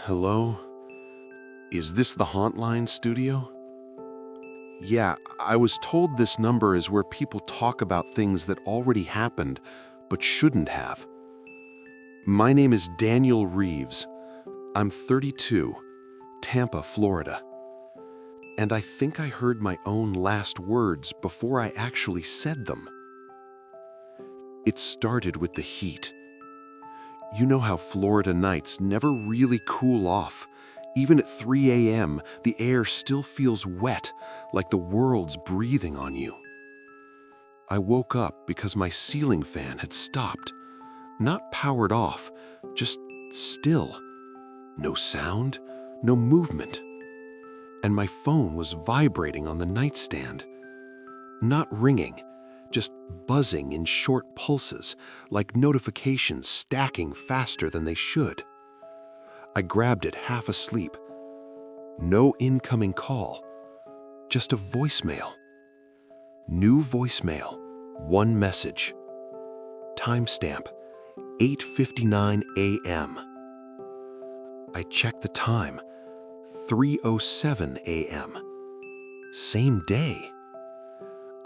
Hello? Is this the Hauntline Studio? Yeah, I was told this number is where people talk about things that already happened but shouldn't have. My name is Daniel Reeves. I'm 32, Tampa, Florida. And I think I heard my own last words before I actually said them. It started with the heat. You know how Florida nights never really cool off. Even at 3 a.m., the air still feels wet, like the world's breathing on you. I woke up because my ceiling fan had stopped. Not powered off, just still. No sound, no movement. And my phone was vibrating on the nightstand. Not ringing, just buzzing in short pulses, like notifications stacking faster than they should. I grabbed it half asleep. No incoming call, just a voicemail. New voicemail, one message. Timestamp, 8:59 a.m. I checked the time, 3:07 a.m. Same day.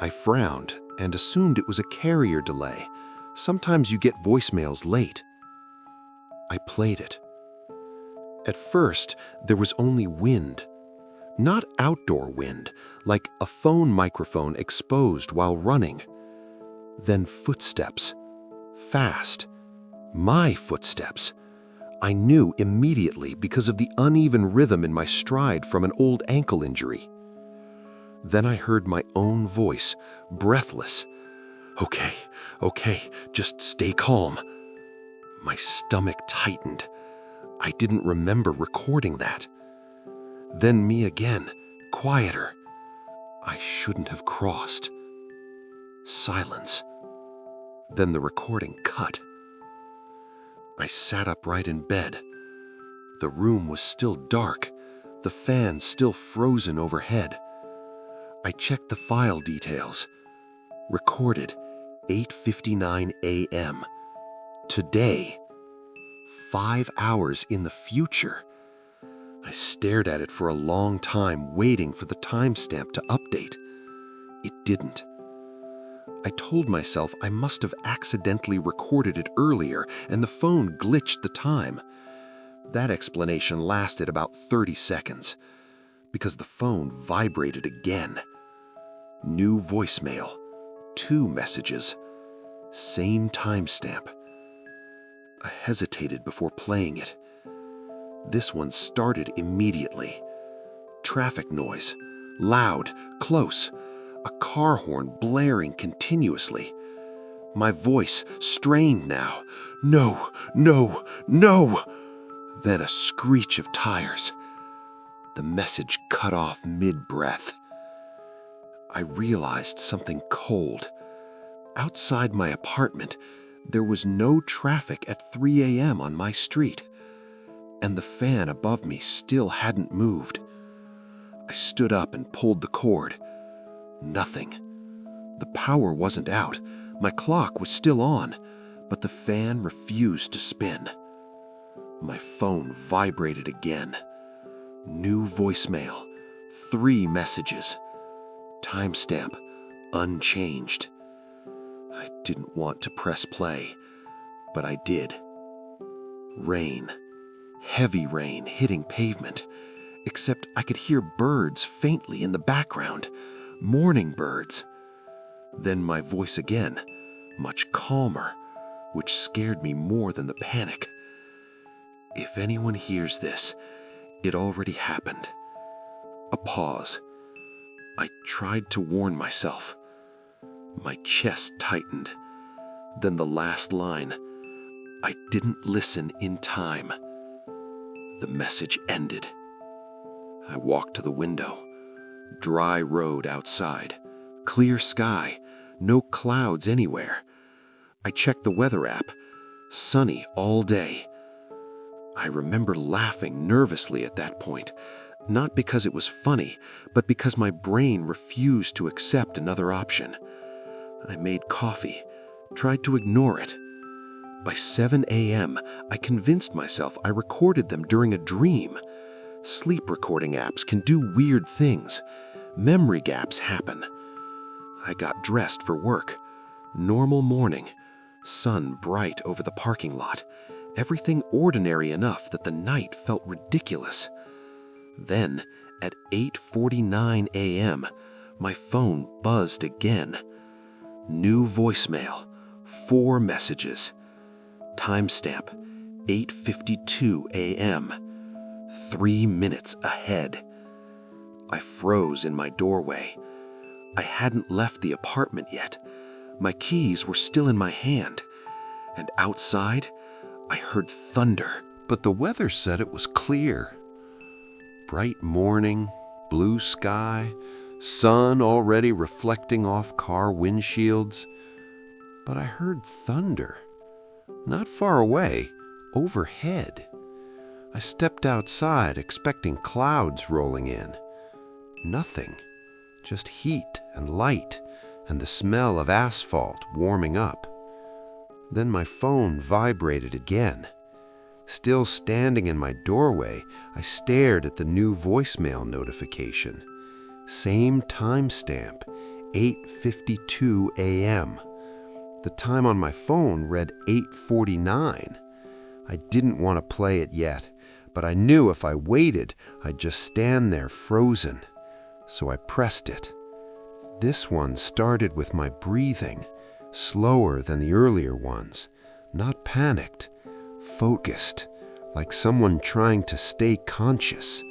I frowned and assumed it was a carrier delay. Sometimes you get voicemails late. I played it. At first, there was only wind. Not outdoor wind, like a phone microphone exposed while running. Then footsteps. Fast. My footsteps. I knew immediately because of the uneven rhythm in my stride from an old ankle injury. Then I heard my own voice, breathless. Okay, just stay calm. My stomach tightened. I didn't remember recording that. Then me again, quieter. I shouldn't have crossed. Silence. Then the recording cut. I sat upright in bed. The room was still dark, the fan still frozen overhead. I checked the file details. Recorded 8:59 a.m. Today. 5 hours in the future. I stared at it for a long time, waiting for the timestamp to update. It didn't. I told myself I must have accidentally recorded it earlier and the phone glitched the time. That explanation lasted about 30 seconds, because the phone vibrated again. New voicemail, 2 messages, same timestamp. I hesitated before playing it. This one started immediately. Traffic noise, loud, close, a car horn blaring continuously. My voice strained now. No, no, no! Then a screech of tires. The message cut off mid-breath. I realized something cold. Outside my apartment, there was no traffic at 3 a.m. on my street, and the fan above me still hadn't moved. I stood up and pulled the cord. Nothing. The power wasn't out. My clock was still on, but the fan refused to spin. My phone vibrated again. New voicemail, 3 messages. Timestamp, unchanged. I didn't want to press play, but I did. Rain. Heavy rain hitting pavement, except I could hear birds faintly in the background, morning birds. Then my voice again, much calmer, which scared me more than the panic. If anyone hears this, it already happened. A pause. I tried to warn myself. My chest tightened. Then the last line. I didn't listen in time. The message ended. I walked to the window. Dry road outside. Clear sky. No clouds anywhere. I checked the weather app. Sunny all day. I remember laughing nervously at that point, not because it was funny, but because my brain refused to accept another option. I made coffee, tried to ignore it. By 7 a.m., I convinced myself I recorded them during a dream. Sleep recording apps can do weird things. Memory gaps happen. I got dressed for work. Normal morning. Sun bright over the parking lot. Everything ordinary enough that the night felt ridiculous. Then, at 8:49 a.m., my phone buzzed again. New voicemail. 4 messages. Timestamp. 8:52 a.m. 3 minutes ahead. I froze in my doorway. I hadn't left the apartment yet. My keys were still in my hand. And outside, I heard thunder. But the weather said it was clear. Bright morning, blue sky, sun already reflecting off car windshields. But I heard thunder. Not far away, overhead. I stepped outside, expecting clouds rolling in. Nothing. Just heat and light and the smell of asphalt warming up. Then my phone vibrated again. Still standing in my doorway, I stared at the new voicemail notification. Same timestamp, 8:52 a.m. The time on my phone read 8:49. I didn't want to play it yet, but I knew if I waited, I'd just stand there frozen. So I pressed it. This one started with my breathing, slower than the earlier ones, not panicked, focused, like someone trying to stay conscious.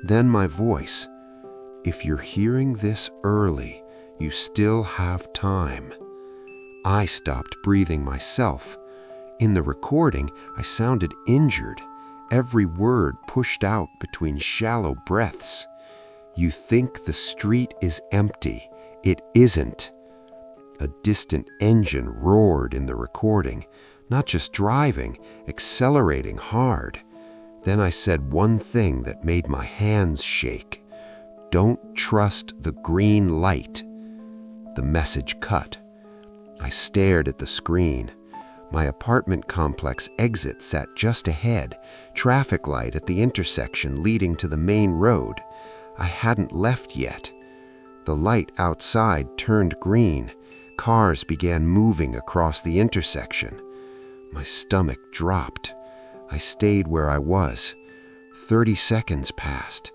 Then my voice, "If you're hearing this early, you still have time." I stopped breathing myself. In the recording, I sounded injured, every word pushed out between shallow breaths. "You think the street is empty. It isn't." A distant engine roared in the recording, not just driving, accelerating hard. Then I said one thing that made my hands shake. "Don't trust the green light." The message cut. I stared at the screen. My apartment complex exit sat just ahead, traffic light at the intersection leading to the main road. I hadn't left yet. The light outside turned green. Cars began moving across the intersection. My stomach dropped. I stayed where I was. 30 seconds passed.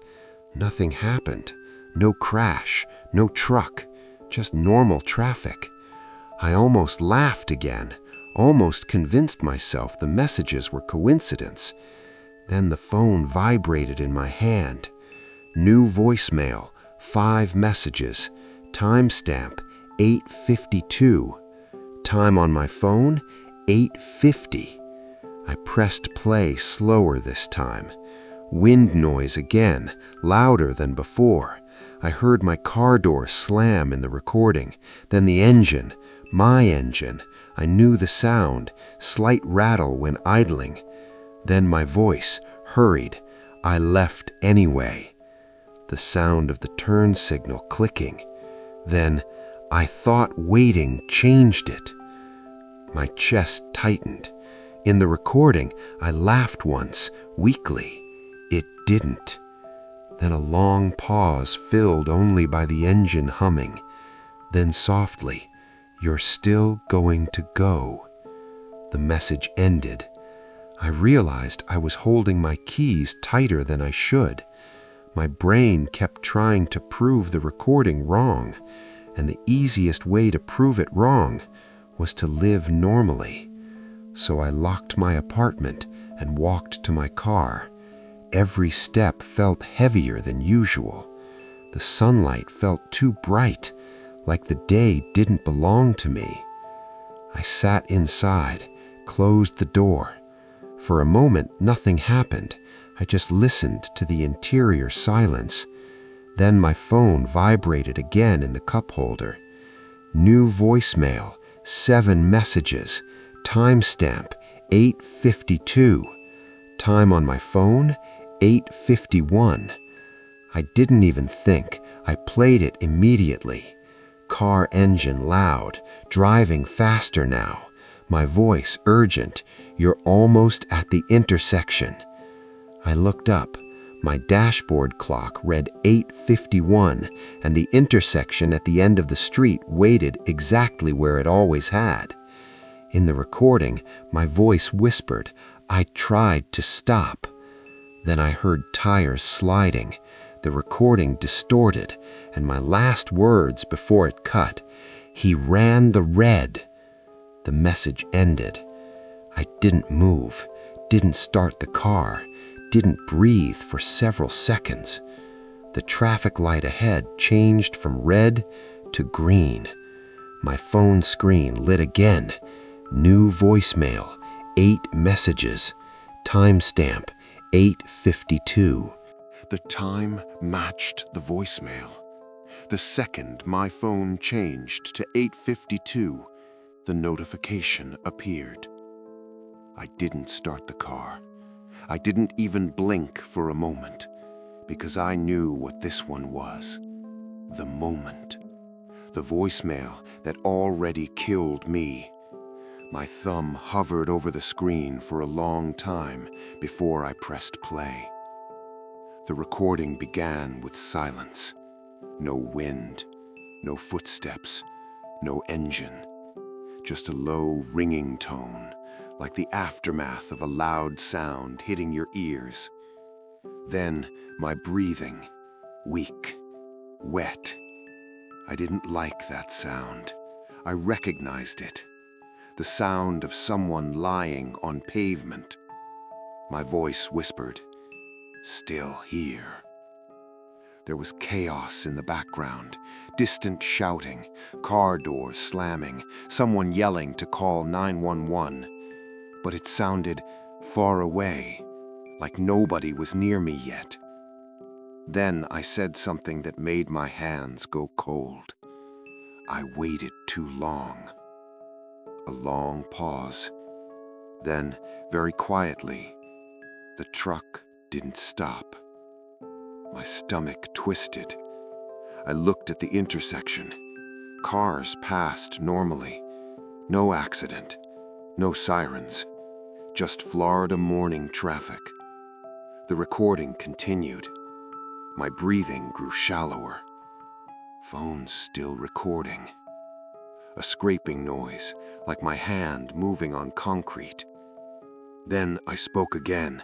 Nothing happened. No crash, no truck, just normal traffic. I almost laughed again, almost convinced myself the messages were coincidence. Then the phone vibrated in my hand. New voicemail, 5 messages, timestamp 8:52. Time on my phone, 8:50. I pressed play slower this time. Wind noise again, louder than before. I heard my car door slam in the recording, then the engine, my engine. I knew the sound, slight rattle when idling. Then my voice, hurried. I left anyway. The sound of the turn signal clicking. Then, I thought waiting changed it. My chest tightened. In the recording, I laughed once, weakly. It didn't. Then a long pause filled only by the engine humming. Then softly, "You're still going to go." The message ended. I realized I was holding my keys tighter than I should. My brain kept trying to prove the recording wrong, and the easiest way to prove it wrong was to live normally. So I locked my apartment and walked to my car. Every step felt heavier than usual. The sunlight felt too bright, like the day didn't belong to me. I sat inside, closed the door. For a moment, nothing happened. I just listened to the interior silence. Then my phone vibrated again in the cup holder. New voicemail, 7 messages, timestamp 8:52. Time on my phone, 8:51. I didn't even think. I played it immediately. Car engine loud, driving faster now. My voice urgent, "You're almost at the intersection." I looked up. My dashboard clock read 8:51, and the intersection at the end of the street waited exactly where it always had. In the recording, my voice whispered, "I tried to stop." Then I heard tires sliding, the recording distorted, and my last words before it cut, "He ran the red." The message ended. I didn't move, didn't start the car, didn't breathe for several seconds. The traffic light ahead changed from red to green. My phone screen lit again. New voicemail, 8 messages. Timestamp, 8:52. The time matched the voicemail. The second my phone changed to 8:52, the notification appeared. I didn't start the car. I didn't even blink for a moment, because I knew what this one was. The moment. The voicemail that already killed me. My thumb hovered over the screen for a long time before I pressed play. The recording began with silence. No wind, no footsteps, no engine. Just a low, ringing tone, like the aftermath of a loud sound hitting your ears. Then my breathing, weak, wet. I didn't like that sound. I recognized it. The sound of someone lying on pavement. My voice whispered, "Still here." There was chaos in the background, distant shouting, car doors slamming, someone yelling to call 911. But it sounded far away, like nobody was near me yet. Then I said something that made my hands go cold. I waited too long. A long pause. Then, very quietly, the truck didn't stop. My stomach twisted. I looked at the intersection. Cars passed normally. No accident. No sirens. Just Florida morning traffic. The recording continued. My breathing grew shallower. Phone still recording. A scraping noise, like my hand moving on concrete. Then I spoke again.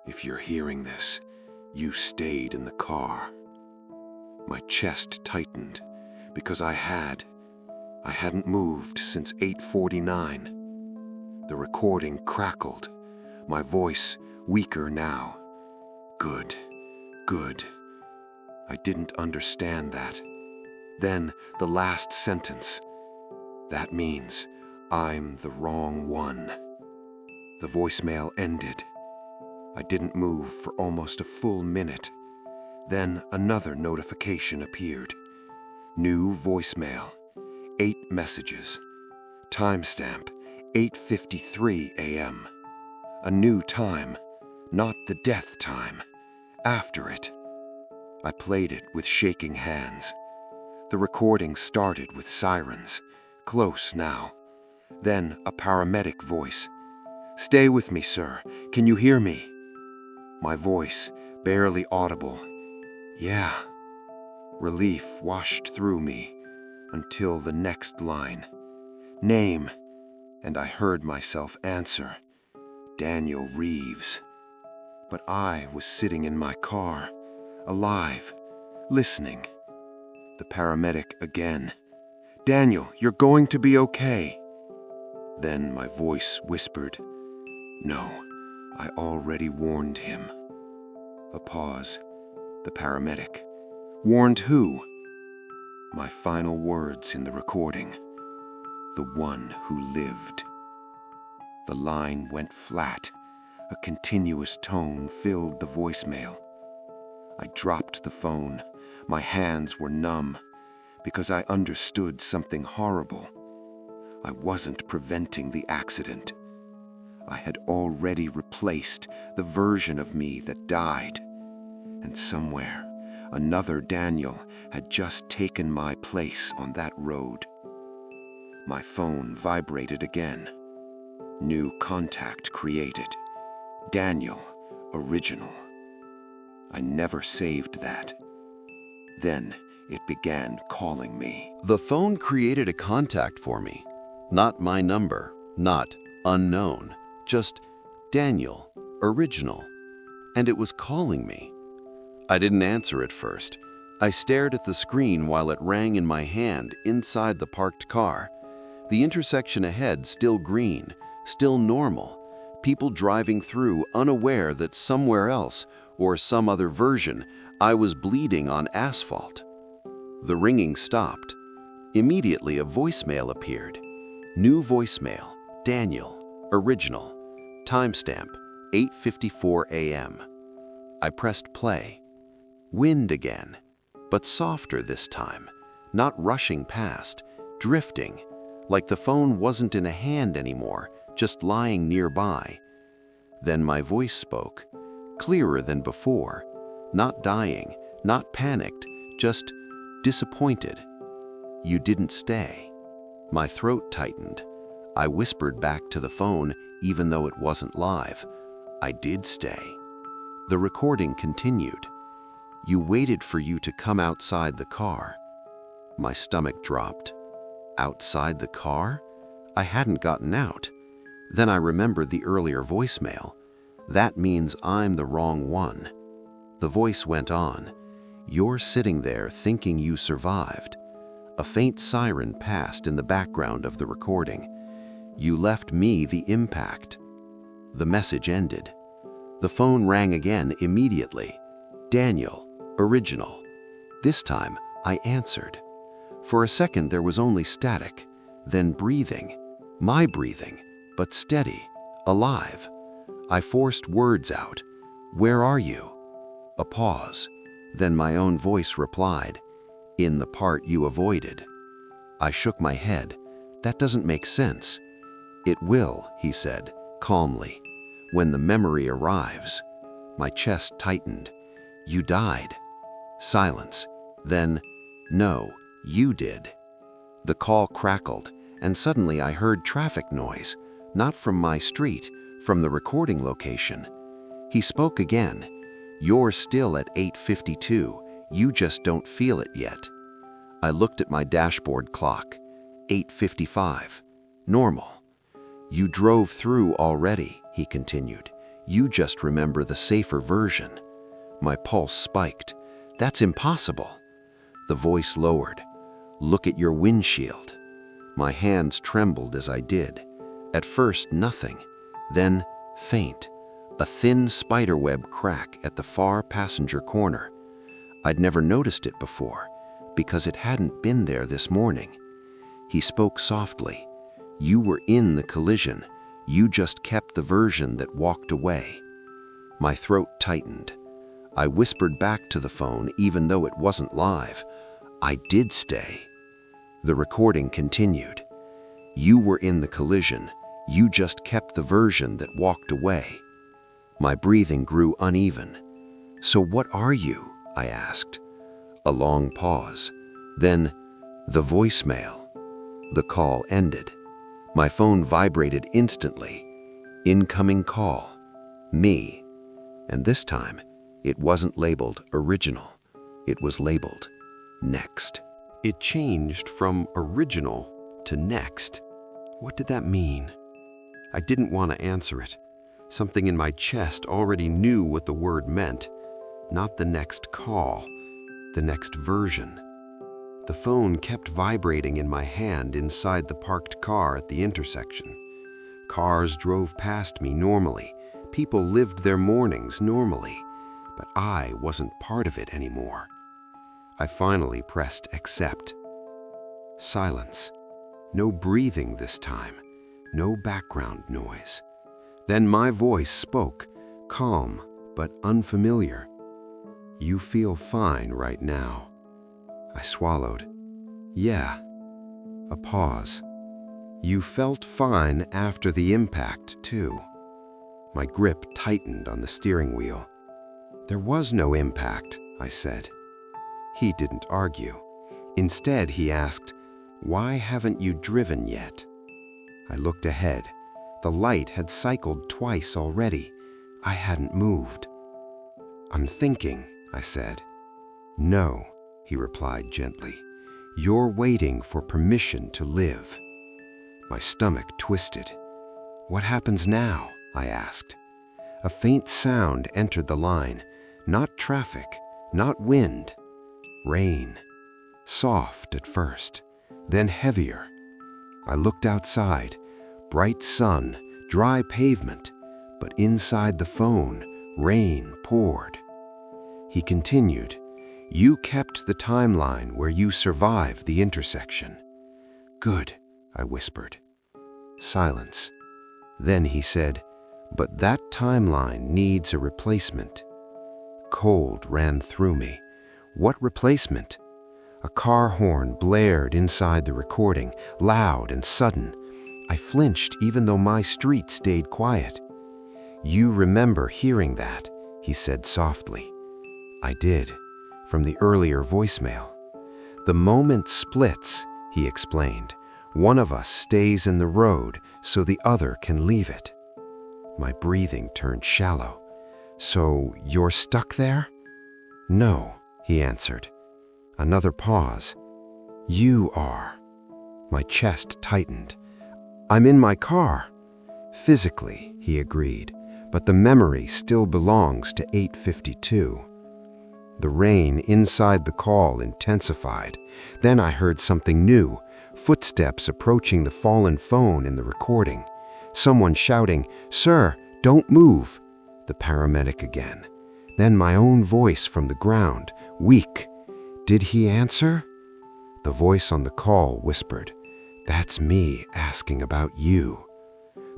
"If you're hearing this, you stayed in the car." My chest tightened, because I hadn't moved since 8:49. The recording crackled, my voice weaker now. Good, good. I didn't understand that. Then the last sentence. That means I'm the wrong one. The voicemail ended. I didn't move for almost a full minute. Then another notification appeared. New voicemail. 8 messages. Timestamp, 8:53 a.m. A new time, not the death time. After it. I played it with shaking hands. The recording started with sirens. Close now. Then a paramedic voice. "Stay with me, sir. Can you hear me?" My voice, barely audible. "Yeah." Relief washed through me until the next line. "Name," and I heard myself answer, "Daniel Reeves." But I was sitting in my car, alive, listening. The paramedic again. "Daniel, you're going to be okay." Then my voice whispered, "No, I already warned him." A pause. The paramedic. "Warned who?" My final words in the recording. "The one who lived." The line went flat. A continuous tone filled the voicemail. I dropped the phone. My hands were numb, because I understood something horrible. I wasn't preventing the accident. I had already replaced the version of me that died. And somewhere, another Daniel had just taken my place on that road. My phone vibrated again. New contact created. Daniel, original. I never saved that. Then it began calling me. The phone created a contact for me. Not my number, not unknown, just Daniel, original. And it was calling me. I didn't answer at first. I stared at the screen while it rang in my hand inside the parked car. The intersection ahead still green, still normal. People driving through unaware that somewhere else, or some other version, I was bleeding on asphalt. The ringing stopped. Immediately a voicemail appeared. New voicemail, Daniel, original, timestamp, 8:54 a.m. I pressed play. Wind again, but softer this time, not rushing past, drifting, like the phone wasn't in a hand anymore, just lying nearby. Then my voice spoke, clearer than before, not dying, not panicked, just disappointed. You didn't stay. My throat tightened. I whispered back to the phone, even though it wasn't live. I did stay. The recording continued. You waited for you to come outside the car. My stomach dropped. Outside the car? I hadn't gotten out. Then I remembered the earlier voicemail. That means I'm the wrong one. The voice went on. You're sitting there thinking you survived. A faint siren passed in the background of the recording. You left me the impact. The message ended. The phone rang again immediately. Daniel, original. This time, I answered. For a second, there was only static, then breathing. My breathing, but steady, alive. I forced words out. Where are you? A pause. Then my own voice replied. In the part you avoided. I shook my head. That doesn't make sense. It will, he said, calmly. When the memory arrives. My chest tightened. You died. Silence. Then, no, you did. The call crackled, and suddenly I heard traffic noise, not from my street, from the recording location. He spoke again. You're still at 8:52. You just don't feel it yet. I looked at my dashboard clock. 8:55. Normal. You drove through already, he continued. You just remember the safer version. My pulse spiked. That's impossible. The voice lowered. Look at your windshield. My hands trembled as I did. At first, nothing. Then, faint. A thin spiderweb crack at the far passenger corner. I'd never noticed it before, because it hadn't been there this morning. He spoke softly. You were in the collision. You just kept the version that walked away. My throat tightened. I whispered back to the phone even though it wasn't live. I did stay. The recording continued. You were in the collision. You just kept the version that walked away. My breathing grew uneven. So what are you? I asked. A long pause. Then, the voicemail. The call ended. My phone vibrated instantly. Incoming call. Me. And this time, it wasn't labeled original. It was labeled next. It changed from original to next. What did that mean? I didn't want to answer it. Something in my chest already knew what the word meant. Not the next call, the next version. The phone kept vibrating in my hand inside the parked car at the intersection. Cars drove past me normally. People lived their mornings normally. But I wasn't part of it anymore. I finally pressed accept. Silence. No breathing this time. No background noise. Then my voice spoke, calm but unfamiliar. You feel fine right now. I swallowed. Yeah. A pause. You felt fine after the impact, too. My grip tightened on the steering wheel. There was no impact, I said. He didn't argue. Instead, he asked, "Why haven't you driven yet?" I looked ahead. The light had cycled twice already. I hadn't moved. "I'm thinking," I said. "No," he replied gently. "You're waiting for permission to live." My stomach twisted. "What happens now?" I asked. A faint sound entered the line. Not traffic, not wind. Rain. Soft at first, then heavier. I looked outside. Bright sun, dry pavement, but inside the phone, rain poured. He continued, "You kept the timeline where you survived the intersection." "Good," I whispered. Silence. Then he said, "But that timeline needs a replacement." Cold ran through me. What replacement? A car horn blared inside the recording, loud and sudden. I flinched even though my street stayed quiet. "You remember hearing that," he said softly. I did, from the earlier voicemail. "The moment splits," he explained. "One of us stays in the road so the other can leave it." My breathing turned shallow. "So you're stuck there?" "No," he answered. Another pause. "You are." My chest tightened. "I'm in my car." "Physically," he agreed, "but the memory still belongs to 8:52. The rain inside the call intensified. Then I heard something new, footsteps approaching the fallen phone in the recording. Someone shouting, "Sir, don't move." The paramedic again. Then my own voice from the ground, weak. "Did he answer?" The voice on the call whispered, "That's me asking about you."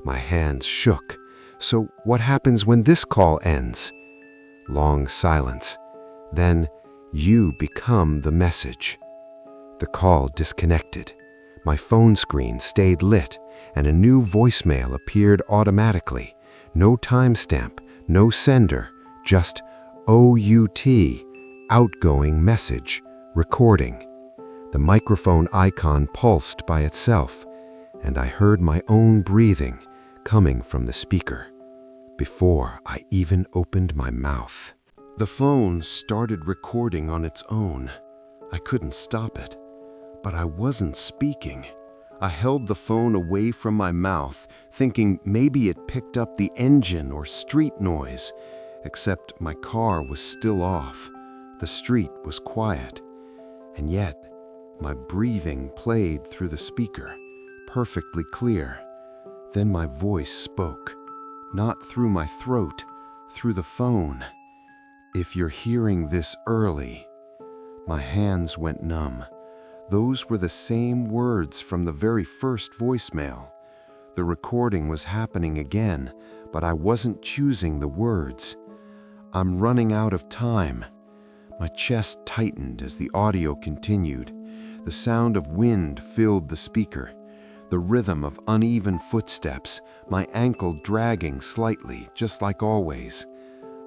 My hands shook. "So what happens when this call ends?" Long silence. Then, "You become the message." The call disconnected. My phone screen stayed lit, and a new voicemail appeared automatically. No timestamp, no sender, just OUT, outgoing message, recording. The microphone icon pulsed by itself, and I heard my own breathing coming from the speaker before I even opened my mouth. The phone started recording on its own. I couldn't stop it, but I wasn't speaking. I held the phone away from my mouth, thinking maybe it picked up the engine or street noise, except my car was still off. The street was quiet, and yet my breathing played through the speaker, perfectly clear. Then my voice spoke, not through my throat, through the phone. "If you're hearing this early." My hands went numb. Those were the same words from the very first voicemail. The recording was happening again, but I wasn't choosing the words. "I'm running out of time." My chest tightened as the audio continued. The sound of wind filled the speaker, the rhythm of uneven footsteps, my ankle dragging slightly, just like always.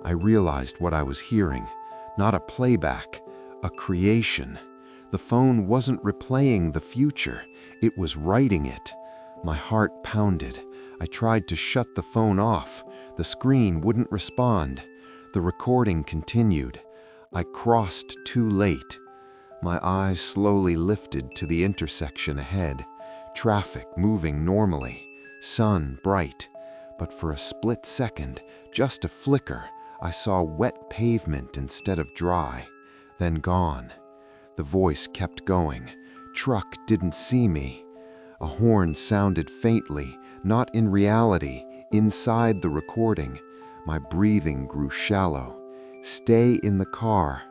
I realized what I was hearing, not a playback, a creation. The phone wasn't replaying the future, it was writing it. My heart pounded. I tried to shut the phone off. The screen wouldn't respond. The recording continued. I crossed too late. My eyes slowly lifted to the intersection ahead. Traffic moving normally, sun bright. But for a split second, just a flicker, I saw wet pavement instead of dry, then gone. The voice kept going. Truck didn't see me. A horn sounded faintly, not in reality, inside the recording. My breathing grew shallow. "Stay in the car."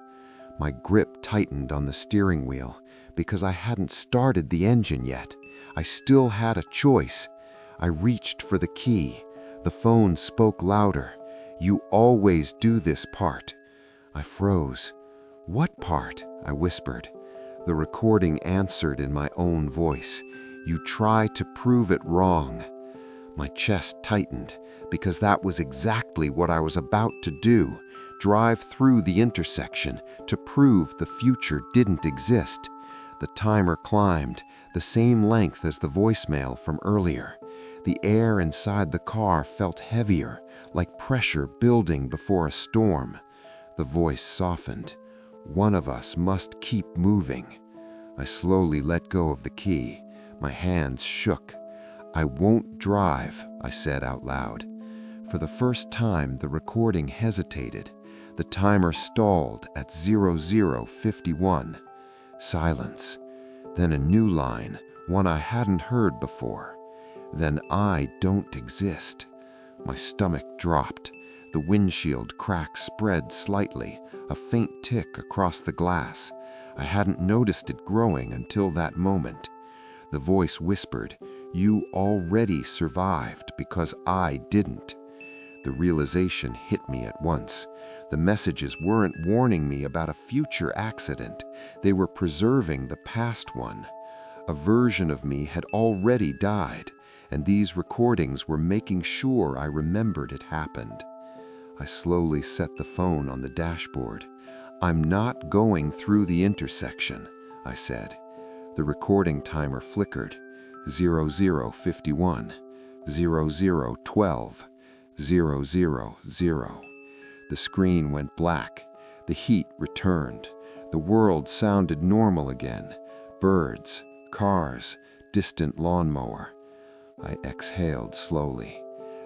My grip tightened on the steering wheel because I hadn't started the engine yet. I still had a choice. I reached for the key. The phone spoke louder. "You always do this part." I froze. "What part?" I whispered. The recording answered in my own voice. "You try to prove it wrong." My chest tightened because that was exactly what I was about to do. Drive through the intersection to prove the future didn't exist. The timer climbed, the same length as the voicemail from earlier. The air inside the car felt heavier, like pressure building before a storm. The voice softened. One of us must keep moving. I slowly let go of the key. My hands shook. "I won't drive," I said out loud. For the first time, the recording hesitated. The timer stalled at 00:51. Silence. Then a new line, one I hadn't heard before. "Then I don't exist." My stomach dropped. The windshield crack spread slightly, a faint tick across the glass. I hadn't noticed it growing until that moment. The voice whispered, "You already survived because I didn't." The realization hit me at once. The messages weren't warning me about a future accident. They were preserving the past one. A version of me had already died, and these recordings were making sure I remembered it happened. I slowly set the phone on the dashboard. "I'm not going through the intersection," I said. The recording timer flickered. 00:51, 00:12, 000. The screen went black. The heat returned. The world sounded normal again. Birds, cars, distant lawnmower. I exhaled slowly.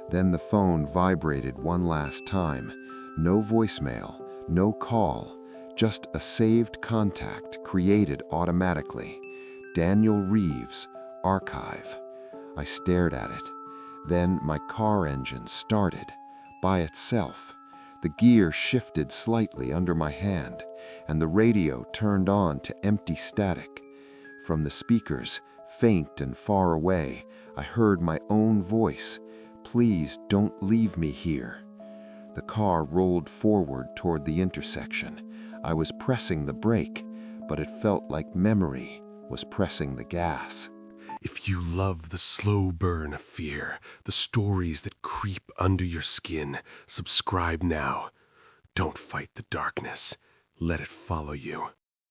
Then the phone vibrated one last time. No voicemail, no call, just a saved contact created automatically. Daniel Reeves, archive. I stared at it. Then my car engine started, by itself. The gear shifted slightly under my hand, and the radio turned on to empty static. From the speakers, faint and far away, I heard my own voice. "Please don't leave me here." The car rolled forward toward the intersection. I was pressing the brake, but it felt like memory was pressing the gas. If you love the slow burn of fear, the stories that creep under your skin, subscribe now. Don't fight the darkness. Let it follow you.